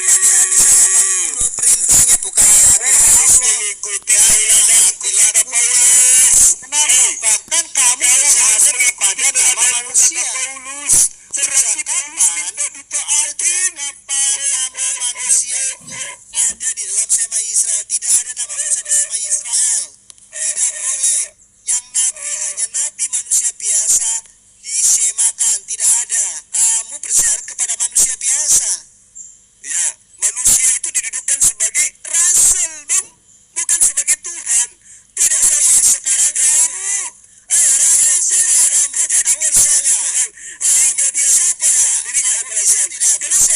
Kenapa di Amsal 80 perintahnya bukan harus mengikuti ajaranku kata Paulus? Kenapa? Bahkan kamu bersyukur kepada nama manusia. Berarti Paulus minta ditaatin. Kapan nama manusia itu ada di dalam Shema Israel? Tidak ada nama Musa di Shema Israel. Tidak boleh. Yang nabi hanya nabi manusia biasa disemakan. Tidak ada. Kamu bersyarat kepada manusia biasa. Ya, manusia itu didudukkan sebagai rasul, dong. Bukan sebagai Tuhan. Tidak seperti sekarang kamu. Rasul kamu jadi bersama. Sehingga dia lupa diri kamu. Kenapa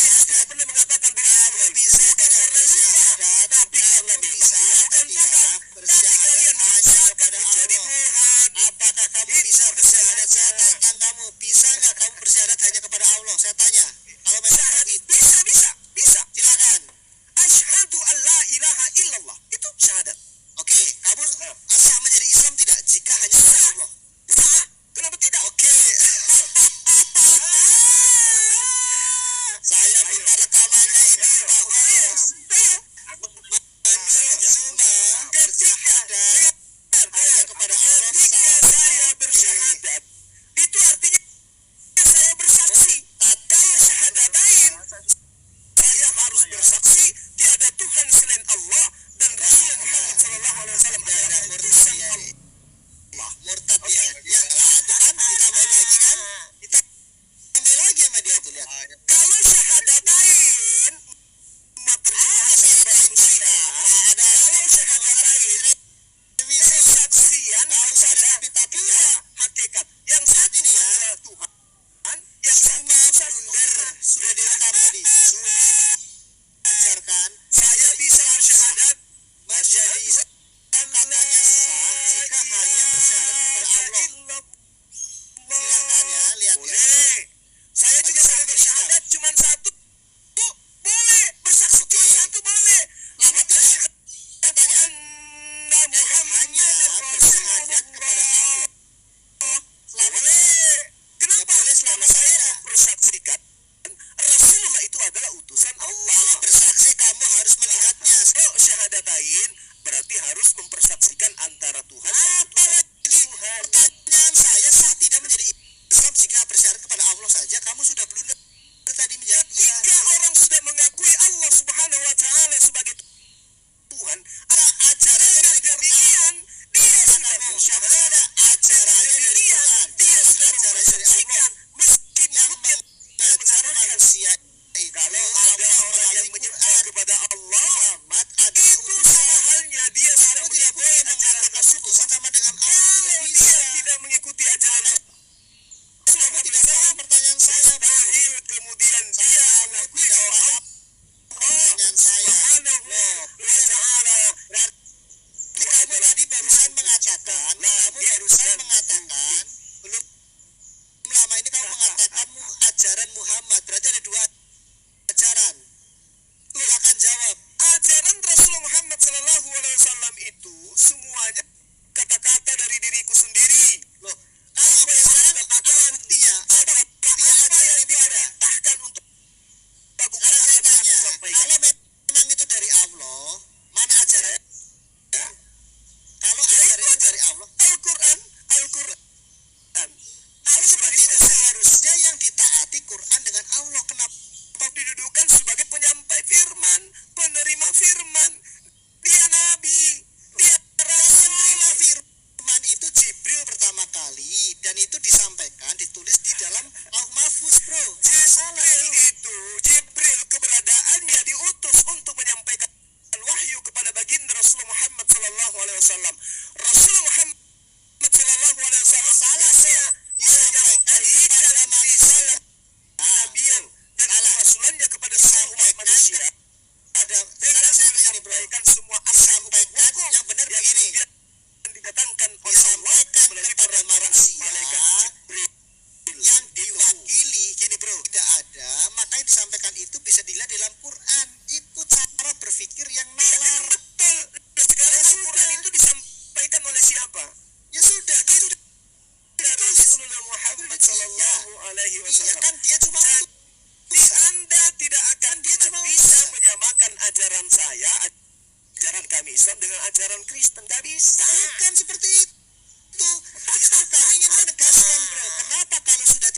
ajaran Kristen. Gak bisa. Bukan seperti itu. Justru kami ingin menegaskan, bro. Kenapa kalau sudah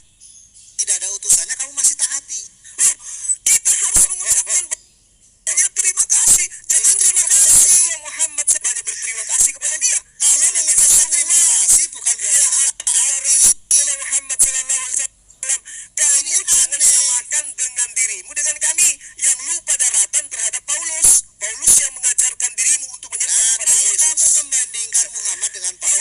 tidak ada utusannya kamu masih taati? Kita harus mengucapkan banyak terima kasih. Jangan terima kasih ya Muhammad sebanyak berterima kasih kepada dia. Kalau mengucapkan terima kasih bukan berarti Rasulullah Muhammad sallallahu alaihi wasallam, kamu jangan samakan dengan dirimu dengan kami yang lupa daratan terhadap Paulus. Paulus yang mengajarkan dirimu untuk menyembah kepada kalau Yesus. kamu membandingkan Muhammad dengan Paulus,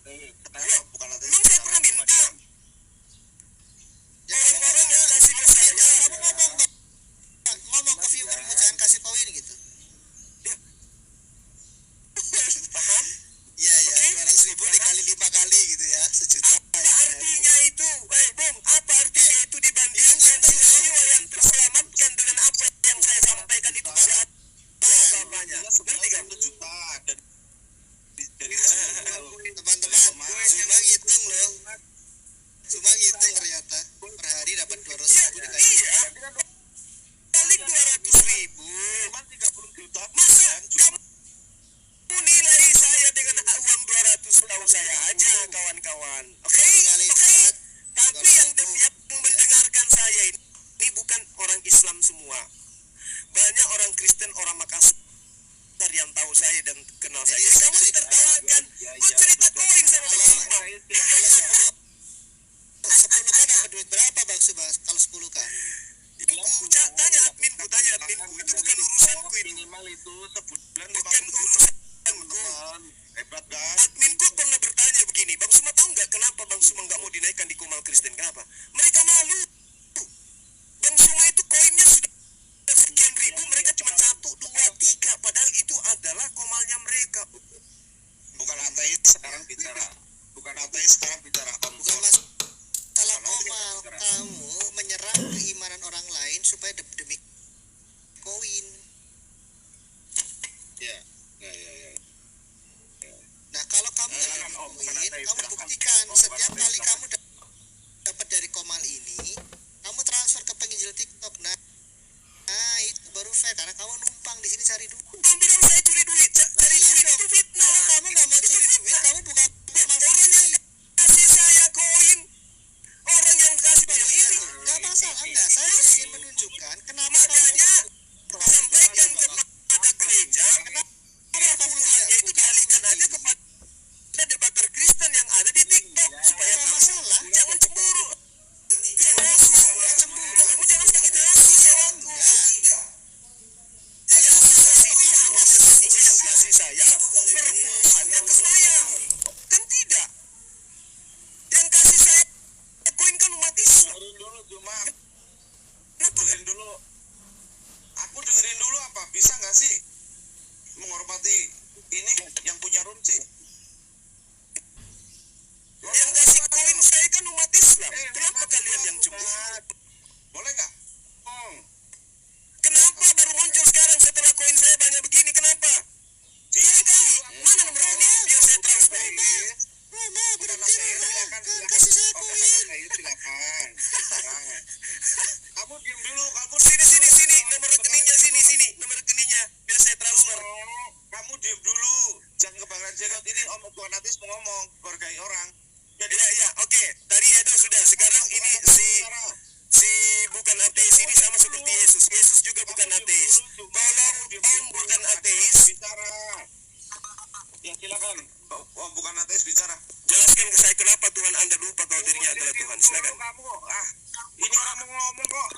Bukan ateis. Memang saya pernah minta. Ya kamu Orang yang kasih ke saya. kamu ngomong ke viewermu jangan kasih koin gitu. Paham? Iya ya, Oke. 200.000 dikali 5 kali gitu ya, sejuta. Apa artinya itu? Bung, apa artinya itu dibandingkan jiwa yang terselamatkan dengan apa yang saya sampaikan itu pada agamanya? Ngerti kan? Juta dari Teman-teman, cuma ngitung loh. Cuma ngitung ternyata per hari dapat 200.000 dikali. Iya. Balik 200.000. cuman 30 juta. Masa kamu nilai saya dengan uang 200, tahu saya aja kawan-kawan. Oke? Kali Oke? dapat Tapi yang mendengarkan saya ini bukan orang Islam semua. Banyak orang Kristen, orang Makassar yang tahu saya dan kenal saya. Jadi kamu tertawakan. Kok cerita koin sama Bang Suma? kalau 10k dapat duit berapa Bang Subang? Kalau 10k? Tanya adminku. Itu bukan urusanku itu. Minimal itu sebulan Bukan urusanku. Hebat kan? Adminku pernah bertanya begini, Bang Suma tahu nggak kenapa Bang Suma nggak mau dinaikkan di Komal Kristen? Kenapa? Mereka malu. Bang Suma itu koinnya sudah sekian ribu, mereka cuma 1, 2, 3. Padahal itu adalah komalnya mereka. Bukan ateis sekarang bicara. Bukan ateis sekarang bicara. Bukan masalah komal, kamu menyerang keimanan orang lain supaya demi koin. Ya. Nah kalau kamu nggak demi koin, kamu buktikan setiap kali kamu dapat dari komal ini, kamu transfer ke penginjil TikTok. Nah itu baru fair karena kamu numpang di sini cari duit. Kamu bilang saya curi duit, cari duit itu fitnah. Kalau kamu nggak mau curi duit, kamu bukan Orang yang kasih saya koin, orang yang kasih banyak ini. nggak masalah enggak. Saya ingin menunjukkan kenapa Makanya sampaikan kepada gereja, kenapa penggunaannya itu dialihkan aja kepada debater Kristen yang ada di TikTok supaya kamu jangan cemburu. Kamu jangan begitu lagi kawanku. Yang kasih saya perpuluhannya ke saya, kan tidak. Yang kasih saya koin kan umat Islam. Dengerin dulu cuma. Dengerin dulu. Aku dengerin dulu apa? Bisa nggak sih menghormati ini yang punya room sih? Yang kasih koin saya kan umat Islam. Kenapa kalian yang cemburu? Boleh nggak? Kenapa baru muncul sekarang setelah koin saya banyak begini? Kenapa? Iya kali. Mana nomor rekening biar saya transfer? Mama berhenti Mama, kasih saya koin. Silakan. Kamu diam dulu. Kamu Sini. Nomor rekeningnya sini. Nomor rekeningnya biar saya transfer. Kamu diam dulu. Jangan kebakaran jenggot ini Om Tuan Atis mau ngomong hargai orang. Jadi Iya. Oke. Tadi Edo sudah. Sekarang ini si bukan ateis ini sama seperti Yesus. Yesus juga bukan ateis. Tolong Om bukan ateis. bicara. Ya silakan. Om bukan ateis bicara. Jelaskan ke saya kenapa Tuhan Anda lupa kalau dirinya adalah Tuhan. Silakan. Kamu ini orang mau ngomong kok.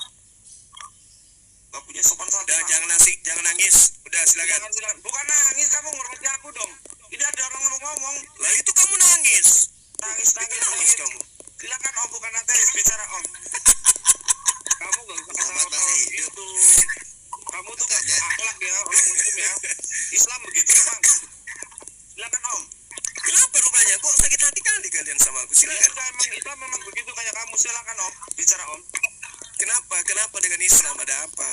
Gak punya sopan santun. Udah jangan nangis. Udah silakan. Silakan. Bukan nangis, kamu ngormati aku dong. Ini ada orang ngomong. Lah itu kamu nangis. Nangis Kamu. Silakan Om bukan ateis bicara Om. Kamu gak usah Muhammad masih hidup. gitu. Kamu tuh gak akhlak ya orang muslim ya. Islam begitu Bang. Silakan Om. Kenapa rupanya? Kok sakit hati kali kalian sama aku? Ya Silakan. sudah emang Islam memang begitu kayak kamu. Silakan Om bicara Om. Kenapa dengan Islam ada apa?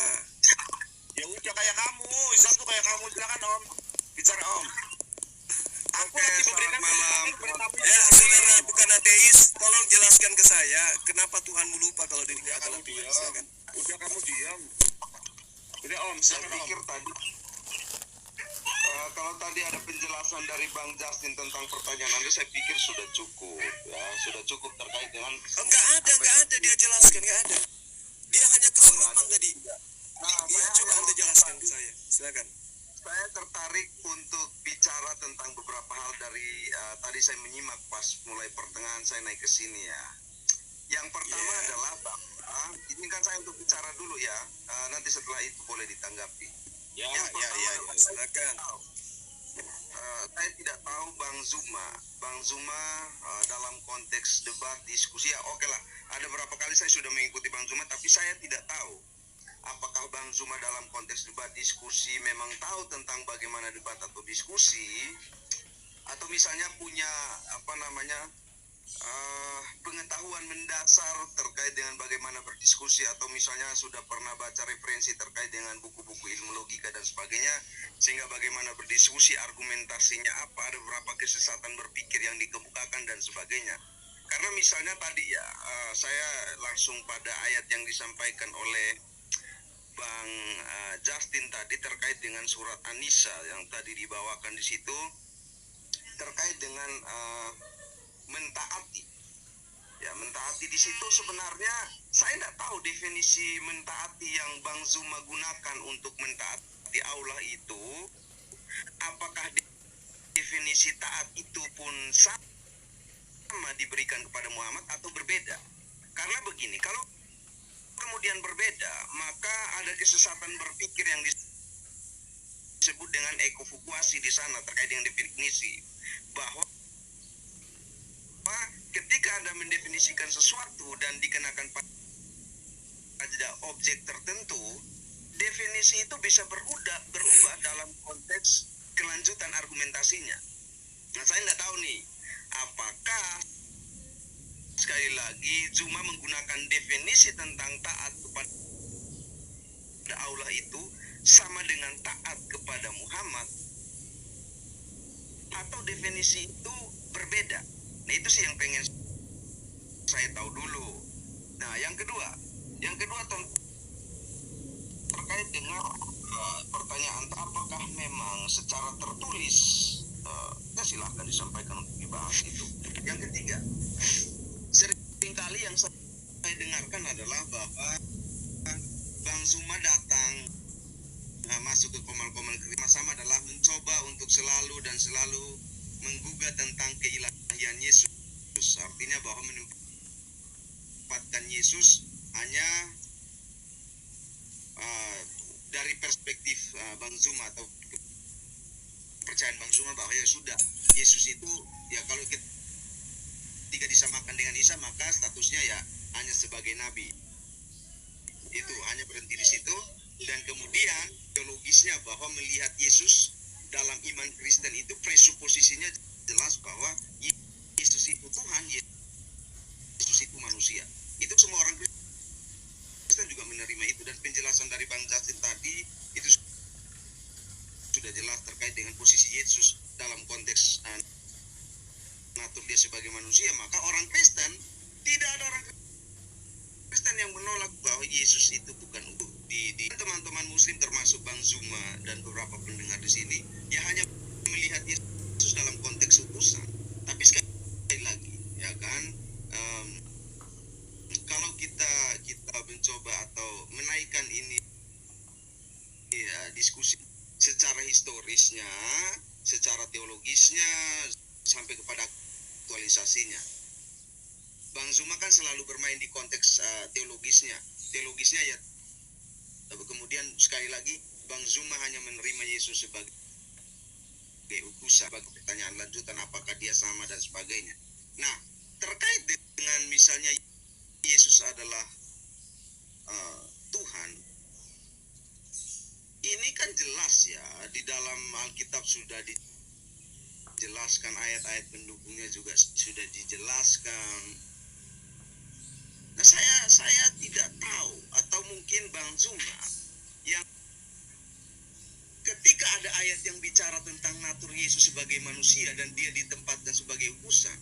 Ya udah kayak kamu. Islam tuh kayak kamu. Silakan Om bicara Om. Aku lagi memberikan malam. kepada tamu. Ya, saudara bukan ateis, tolong jelaskan ke saya kenapa Tuhanmu lupa kalau dirinya adalah Tuhan. Silakan. Udah kamu diam. Udah Om, saya pikir tadi kalau tadi ada penjelasan dari Bang Justin tentang pertanyaan Anda, saya pikir sudah cukup ya, sudah cukup terkait dengan Enggak ada dia jelaskan, enggak ada. Dia hanya kesurupan tadi. Iya, coba Anda jelaskan ke saya. Silakan. saya tertarik untuk bicara tentang beberapa hal dari tadi saya menyimak pas mulai pertengahan saya naik ke sini ya. Yang pertama adalah izinkan saya untuk bicara dulu ya. Nanti setelah itu boleh ditanggapi. Ya, silakan. saya tidak tahu Bang Zuma dalam konteks debat diskusi ya oke lah, ada beberapa kali saya sudah mengikuti Bang Zuma, tapi saya tidak tahu apakah Bang Zuma dalam konteks debat diskusi memang tahu tentang bagaimana debat atau diskusi, atau misalnya punya pengetahuan mendasar terkait dengan bagaimana berdiskusi, atau misalnya sudah pernah baca referensi terkait dengan buku-buku ilmu logika dan sebagainya, sehingga bagaimana berdiskusi, argumentasinya apa, ada beberapa kesesatan berpikir yang dikemukakan dan sebagainya. Karena misalnya tadi ya, saya langsung pada ayat yang disampaikan oleh Bang Justin tadi terkait dengan surat An-Nisa yang tadi dibawakan di situ, terkait dengan mentaati. Ya, mentaati di situ sebenarnya saya tidak tahu definisi mentaati yang Bang Zuma gunakan untuk mentaati Allah itu, apakah definisi taat itu pun sama diberikan kepada Muhammad atau berbeda. Karena begini, kalau kemudian berbeda, maka ada kesesatan berpikir yang disebut dengan ekofukuasi di sana terkait dengan definisi, bahwa ketika Anda mendefinisikan sesuatu dan dikenakan pada objek tertentu, definisi itu bisa berubah dalam konteks kelanjutan argumentasinya. Nah, saya tidak tahu nih, apakah sekali lagi Zuma menggunakan definisi tentang taat kepada Allah itu sama dengan taat kepada Muhammad, atau definisi itu berbeda. Nah, itu sih yang pengen saya tahu dulu. Nah, yang kedua terkait dengan pertanyaan apakah memang secara tertulis, ya silahkan disampaikan untuk dibahas itu. Yang ketiga, seringkali yang saya dengarkan adalah bahwa Bang Zuma datang masuk ke komal-komal sama adalah mencoba untuk selalu menggugat tentang keilahian Yesus. Artinya bahwa menempatkan Yesus hanya dari perspektif Bang Zuma atau kepercayaan Bang Zuma bahwa ya sudah, Yesus itu ya kalau ketika disamakan dengan Isa maka statusnya ya hanya sebagai nabi. Itu hanya berhenti di situ, dan kemudian teologisnya bahwa melihat Yesus dalam iman Kristen itu presuposisinya jelas bahwa Yesus itu Tuhan, Yesus itu manusia. Itu semua orang Kristen juga menerima itu, dan penjelasan dari Bang Justin tadi itu sudah jelas terkait dengan posisi Yesus dalam konteks natur dia sebagai manusia. Maka orang Kristen, tidak ada orang Kristen yang menolak bahwa Yesus itu bukan di teman-teman Muslim termasuk Bang Zuma dan beberapa pendengar di sini ya hanya melihat Yesus dalam konteks utusan. Tapi sekali lagi ya kan, kalau kita mencoba atau menaikkan ini ya, diskusi secara historisnya, secara teologisnya sampai kepada aktualisasinya. Bang Zuma kan selalu bermain di konteks teologisnya ya. Kemudian sekali lagi Bang Zuma hanya menerima Yesus sebagai utusan. Sebagai pertanyaan lanjutan apakah dia sama dan sebagainya. Nah, terkait dengan misalnya Yesus adalah Tuhan, ini kan jelas ya, di dalam Alkitab sudah dijelaskan, ayat-ayat pendukungnya juga sudah dijelaskan. Nah, saya tidak tahu, atau mungkin Bang Zuma yang ketika ada ayat yang bicara tentang natur Yesus sebagai manusia dan dia ditempatkan sebagai utusan,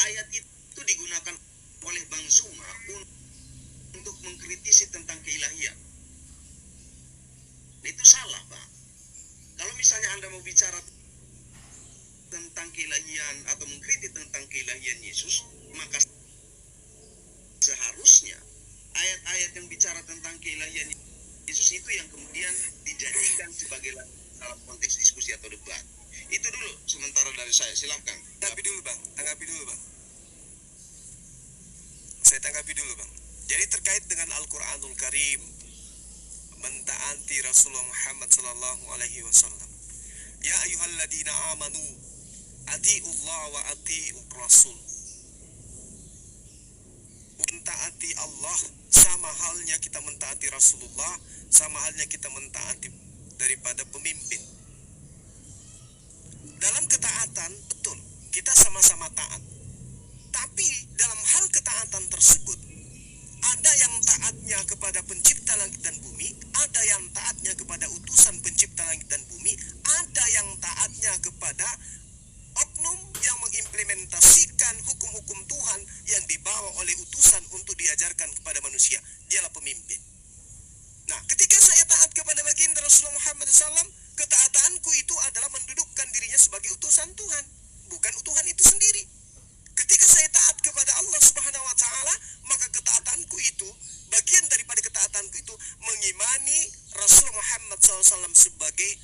ayat itu digunakan oleh Bang Zuma untuk mengkritisi tentang keilahian. Nah, itu salah, Bang. Kalau misalnya Anda mau bicara tentang keilahian atau mengkritik tentang keilahian Yesus, maka seharusnya ayat-ayat yang bicara tentang keilahian Yesus itu yang kemudian dijadikan sebagai dalam konteks diskusi atau debat. Itu dulu sementara dari saya, silakan. Tanggapi dulu Bang. Saya tanggapi dulu Bang. Jadi terkait dengan Al-Quranul Karim, mentaati Rasulullah Muhammad SAW, Ya ayyuhalladzina amanu atiullah wa atiur rasul. Mentaati Allah sama halnya kita mentaati Rasulullah, sama halnya kita mentaati daripada pemimpin. Dalam ketaatan, betul, kita sama-sama taat. Tapi dalam hal ketaatan tersebut, ada yang taatnya kepada pencipta langit dan bumi, ada yang taatnya kepada utusan pencipta langit dan bumi, ada yang taatnya kepada oknum yang mengimplementasikan hukum-hukum Tuhan yang dibawa oleh utusan untuk diajarkan kepada manusia. Dialah pemimpin. Nah, ketika saya taat kepada baginda Rasulullah Muhammad SAW, ketaatanku itu adalah mendudukkan dirinya sebagai utusan Tuhan, bukan Tuhan itu sendiri. Ketika saya taat kepada Allah Subhanahu wa Ta'ala, maka ketaatanku itu, bagian daripada ketaatanku itu, mengimani Rasul Muhammad SAW sebagai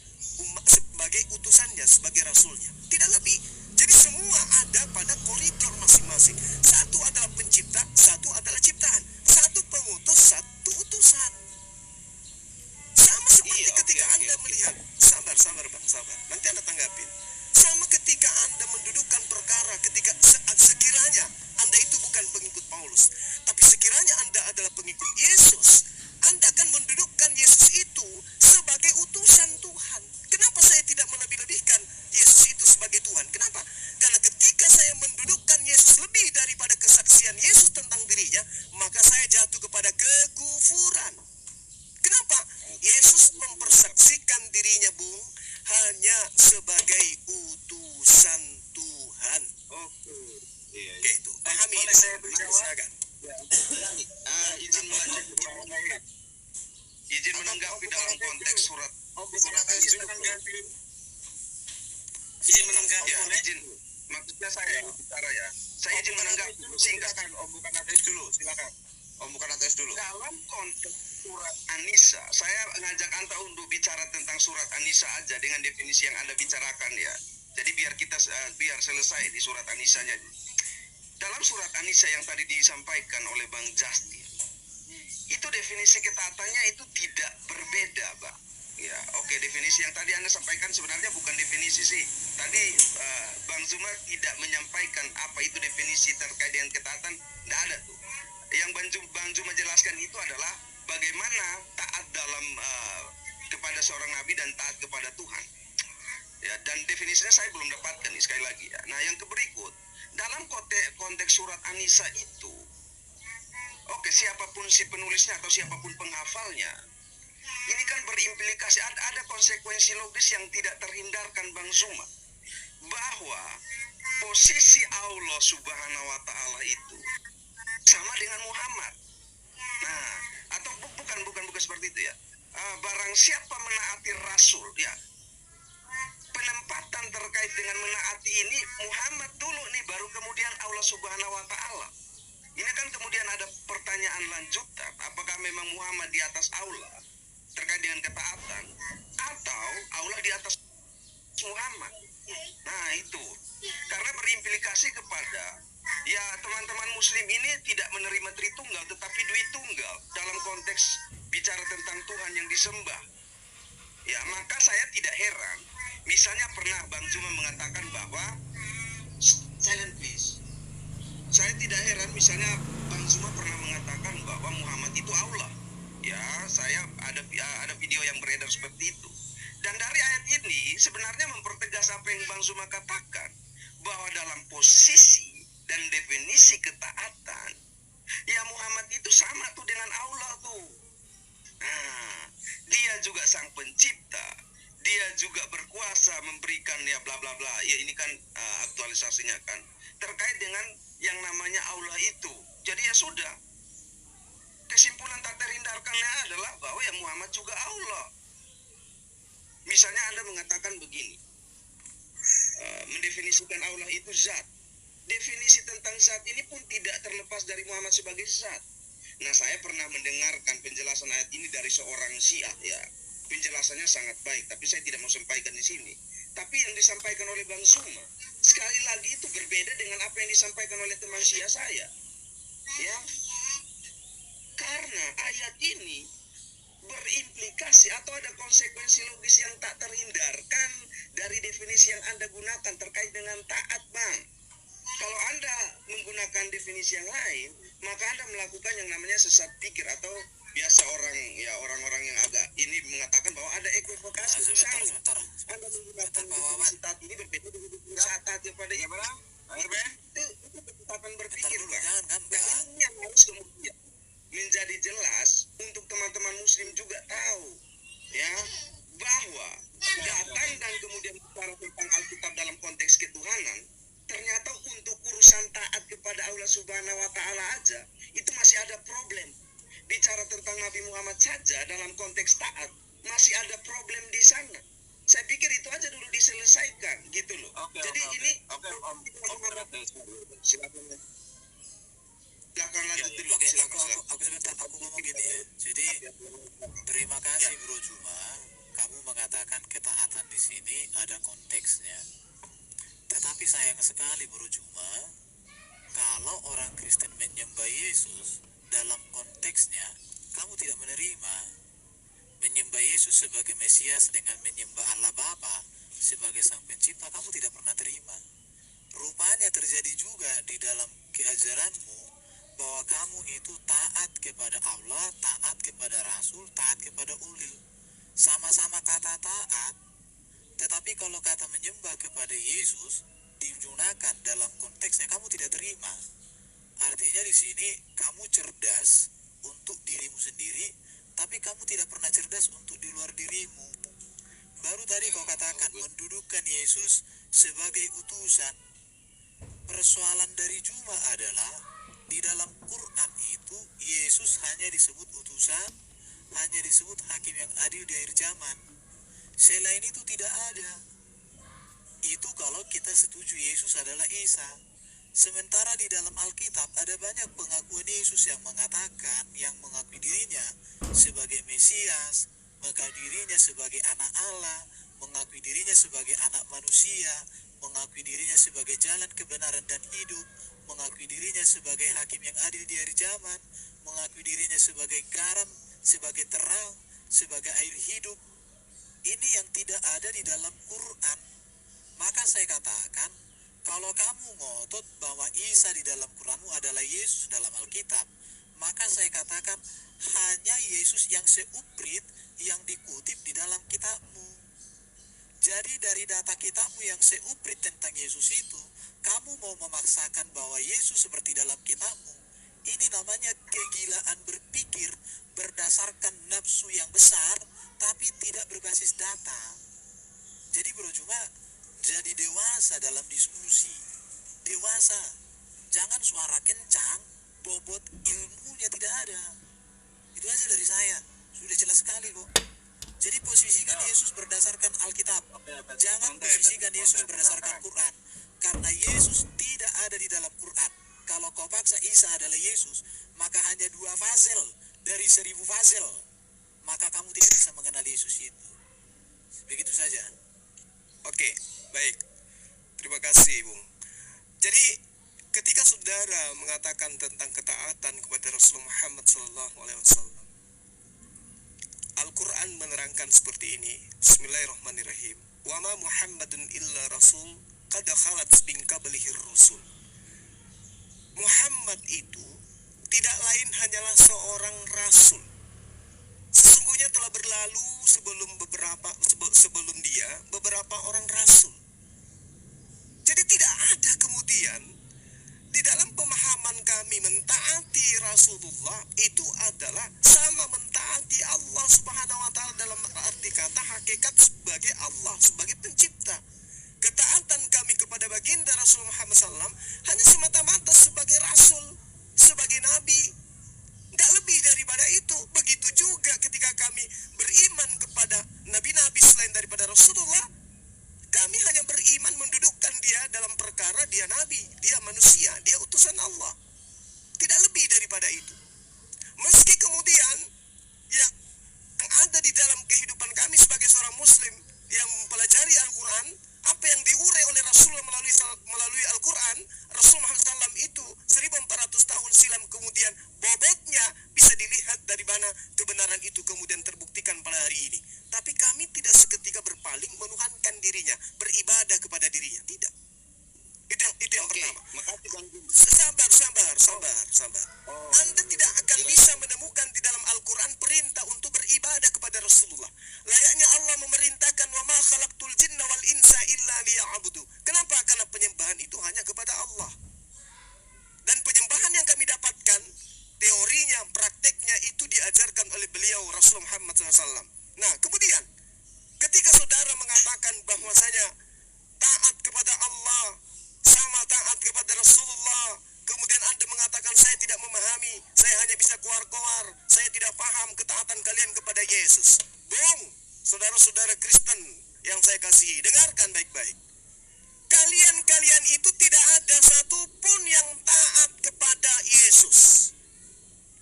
utusannya, sebagai rasulnya. Tidak lebih. Jadi semua ada pada koridor masing-masing. Satu adalah pencipta, satu adalah ciptaan. Satu pengutus, satu utusan. Sama seperti ketika Anda melihat. Sabar Bang, sabar. Nanti Anda tanggapin. Sama ketika Anda mendudukkan perkara, ketika sekiranya Anda itu bukan pengikut Paulus, tapi sekiranya Anda adalah pengikut Yesus, Anda akan mendudukkan Yesus itu sebagai utusan Tuhan. Kenapa saya tidak melebih-lebihkan Yesus itu sebagai Tuhan? Kenapa? Karena ketika saya mendudukkan Yesus lebih daripada kesaksian Yesus tentang dirinya, maka saya jatuh kepada kekufuran. Kenapa? Yesus mempersaksikan dirinya, Bung, hanya sebagai utusan Tuhan. Oke. Oke, itu. Pahami ini. Silakan. Izin menanggapi dalam konteks surat. Izin menanggapi. Ya, izin. Maksudnya saya bicara ya. Saya izin menanggapi. Singkat. Bukan ateis dulu. Silakan. Bukan ateis dulu. Dalam konteks surat An-Nisa, saya ngajak Anda untuk bicara tentang surat An-Nisa aja dengan definisi yang Anda bicarakan ya. Jadi biar selesai di surat An-Nisanya. Dalam surat An-Nisa yang tadi disampaikan oleh Bang Justin, itu definisi ketaatannya itu tidak berbeda, Bang. Ya, oke, definisi yang tadi Anda sampaikan sebenarnya bukan definisi sih. Tadi Bang Zuma tidak menyampaikan apa itu definisi terkait dengan ketaatan, tidak ada tuh. Yang Bang Zuma jelaskan itu adalah bagaimana taat dalam kepada seorang nabi dan taat kepada Tuhan. Ya, dan definisinya saya belum dapatkan nih, sekali lagi ya. Nah, yang berikut, dalam konteks surat An-Nisa itu, oke, siapapun si penulisnya atau siapapun penghafalnya, ini kan berimplikasi, ada konsekuensi logis yang tidak terhindarkan, Bang Zuma, bahwa posisi Allah Subhanahu wa Ta'ala itu sama dengan Muhammad. Nah, atau bukan seperti itu ya. Barang siapa menaati Rasul, ya, penempatan terkait dengan menaati ini Muhammad dulu nih, baru kemudian Allah Subhanahu wa Ta'ala. Ini kan kemudian ada pertanyaan lanjutan, apakah memang Muhammad di atas Allah terkait dengan ketaatan, atau Allah di atas Muhammad? Nah, itu karena berimplikasi kepada, ya, teman-teman muslim ini tidak menerima Tritunggal tetapi Dwitunggal dalam konteks bicara tentang Tuhan yang disembah. Ya, maka saya tidak heran misalnya pernah Bang Zuma mengatakan bahwa silent please. Saya tidak heran misalnya Bang Zuma pernah mengatakan bahwa Muhammad itu Allah. Ya, saya ada video yang beredar seperti itu. Dan dari ayat ini sebenarnya mempertegas apa yang Bang Zuma katakan, bahwa dalam posisi dan definisi ketaatan, ya Muhammad itu sama tuh dengan Allah tuh. Nah, dia juga sang pencipta, dia juga berkuasa memberikan ya bla bla bla. Ya, ini kan aktualisasinya kan terkait dengan yang namanya Allah itu. Jadi ya sudah, kesimpulan tak terhindarkannya adalah bahwa ya Muhammad juga Allah. Misalnya Anda mengatakan begini, mendefinisikan Allah itu zat. Definisi tentang zat ini pun tidak terlepas dari Muhammad sebagai zat. Nah, saya pernah mendengarkan penjelasan ayat ini dari seorang Syiah ya. Penjelasannya sangat baik, tapi saya tidak mau sampaikan di sini. Tapi yang disampaikan oleh Bang Zuma, sekali lagi itu berbeda dengan apa yang disampaikan oleh teman Syiah saya. Ya. Karena ayat ini berimplikasi atau ada konsekuensi logis yang tak terhindarkan dari definisi yang Anda gunakan terkait dengan taat, Bang. Kalau Anda menggunakan definisi yang lain, maka Anda melakukan yang namanya sesat pikir atau biasa orang-orang yang agak ini mengatakan bahwa ada equivokasi di sana. Anda menggunakan definisi taat ini berbeda dengan saat taat kepada Ibrahim. Itu ketetapan berpikir, Bang. Dan ini yang harus kemudian menjadi jelas untuk teman-teman muslim juga tahu ya bahwa datang dan kemudian bicara tentang Alkitab dalam konteks ketuhanan ternyata untuk urusan taat kepada Allah Subhanahu wa taala aja itu masih ada problem. Bicara tentang Nabi Muhammad saja dalam konteks taat masih ada problem di sana. Saya pikir itu aja dulu diselesaikan gitu loh. Jadi ini silakan lanjut dulu. Aku sebentar, aku ngomong gini ya. Jadi terima kasih Bro Juma, kamu mengatakan ketaatan di sini ada konteksnya. Tetapi sayang sekali Bro Juma, kalau orang Kristen menyembah Yesus dalam konteksnya, kamu tidak menerima. Menyembah Yesus sebagai Mesias dengan menyembah Allah Bapa sebagai Sang Pencipta, kamu tidak pernah terima. Rupanya terjadi juga di dalam keajaranmu bahwa kamu itu taat kepada Allah, taat kepada Rasul, taat kepada ulil. Sama-sama kata taat, tetapi kalau kata menyembah kepada Yesus digunakan dalam konteksnya, kamu tidak terima. Artinya di sini kamu cerdas untuk dirimu sendiri, tapi kamu tidak pernah cerdas untuk di luar dirimu. Baru tadi kau katakan mendudukkan Yesus sebagai utusan. Persoalan dari Juma adalah di dalam Quran itu Yesus hanya disebut utusan, hanya disebut hakim yang adil di akhir zaman. Selain itu tidak ada. Itu kalau kita setuju Yesus adalah Isa. Sementara di dalam Alkitab ada banyak pengakuan Yesus yang mengatakan, yang mengakui dirinya sebagai Mesias, mengakui dirinya sebagai anak Allah, mengakui dirinya sebagai anak manusia, mengakui dirinya sebagai jalan kebenaran dan hidup, mengakui dirinya sebagai hakim yang adil di akhir zaman, mengakui dirinya sebagai garam, sebagai terang, sebagai air hidup. Ini yang tidak ada di dalam Quran. Maka saya katakan, kalau kamu ngotot bahwa Isa di dalam Quranmu adalah Yesus dalam Alkitab, maka saya katakan hanya Yesus yang seuprit yang dikutip di dalam kitabmu. Jadi dari data kitabmu yang seuprit tentang Yesus itu, kamu mau memaksakan bahwa Yesus seperti dalam kitabmu. Ini namanya kegilaan berpikir berdasarkan nafsu yang besar, tapi tidak berbasis data. Jadi Bro Juma, jadi dewasa dalam diskusi. Dewasa. Jangan suara kencang, bobot ilmunya tidak ada. Itu aja dari saya. Sudah jelas sekali kok. Jadi posisikan Yesus berdasarkan Alkitab. Jangan posisikan Yesus berdasarkan Quran. Karena Yesus tidak ada di dalam Quran. Kalau kau paksa Isa adalah Yesus, maka hanya 2 fazel dari 1000 fazel. Maka kamu tidak bisa mengenal Yesus itu. Begitu saja. Oke, baik. Terima kasih, Bung. Jadi, ketika saudara mengatakan tentang ketaatan kepada Rasulullah Muhammad SAW, Al-Quran menerangkan seperti ini. Bismillahirrahmanirrahim. Wa ma Muhammadun illa rasul qad khalat min qablihi rusul. Muhammad itu tidak lain hanyalah seorang rasul. Sesungguhnya telah berlalu sebelum dia beberapa orang rasul. Jadi tidak ada kemudian di dalam pemahaman kami mentaati Rasulullah itu adalah sama mentaati Allah Subhanahu wa taala dalam arti kata hakikat sebagai Allah, sebagai pencipta. Ketaatan kami kepada baginda Rasul Muhammad SAW hanya semata-mata sebagai rasul, sebagai nabi. Nggak lebih daripada itu. Begitu juga ketika kami beriman kepada nabi-nabi selain daripada Rasulullah, kami hanya beriman mendudukkan dia dalam perkara dia nabi, dia manusia, dia utusan Allah. Tidak lebih daripada itu. Meski kemudian yang ada di dalam kehidupan kami sebagai seorang muslim yang mempelajari Al-Quran, apa yang diurai oleh Rasulullah melalui Al-Quran, Rasulullah SAW itu 1400 tahun silam kemudian bobotnya bisa dilihat dari mana kebenaran itu kemudian terbuka bukan Sabar. Anda tidak akan bisa menemukan di dalam Al-Quran perintah untuk beribadah kepada Rasulullah. Layaknya Allah memerintahkan wa ma khalaqtul jinna wal insa illa liya'budu. Kenapa? Karena penyembahan itu hanya kepada Allah. Dan penyembahan yang kami dapatkan, teorinya, prakteknya itu diajarkan oleh beliau Rasulullah Muhammad SAW. Nah, kemudian ketika saudara mengatakan bahwasanya taat kepada Allah sama taat kepada Rasulullah, kemudian Anda mengatakan saya tidak memahami, saya hanya bisa keluar-keluar, saya tidak paham ketaatan kalian kepada Yesus. Bohong, saudara-saudara Kristen yang saya kasihi, dengarkan baik-baik. Kalian itu tidak ada satupun yang taat kepada Yesus.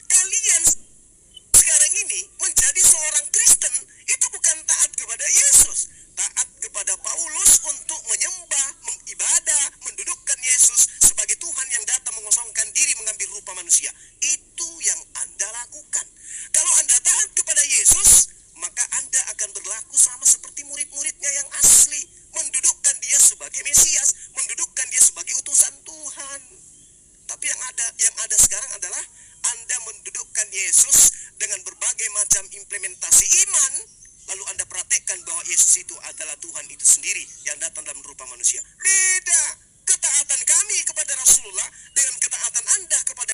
Kalian sekarang ini menjadi seorang Kristen itu bukan taat kepada Yesus, taat kepada Paulus untuk menyembah, mengibadah, mendudukkan Yesus sebagai Tuhan yang datang mengosongkan diri mengambil rupa manusia. Itu yang Anda lakukan. Kalau Anda taat kepada Yesus, maka Anda akan berlaku sama seperti murid-muridnya yang asli, mendudukkan dia sebagai Mesias, mendudukkan dia sebagai utusan Tuhan. Tapi yang ada sekarang adalah Anda mendudukkan Yesus dengan berbagai macam implementasi iman, lalu Anda praktekkan bahwa Yesus itu adalah Tuhan itu sendiri yang datang dalam rupa manusia. Beda. Ketaatan kami kepada Rasulullah dengan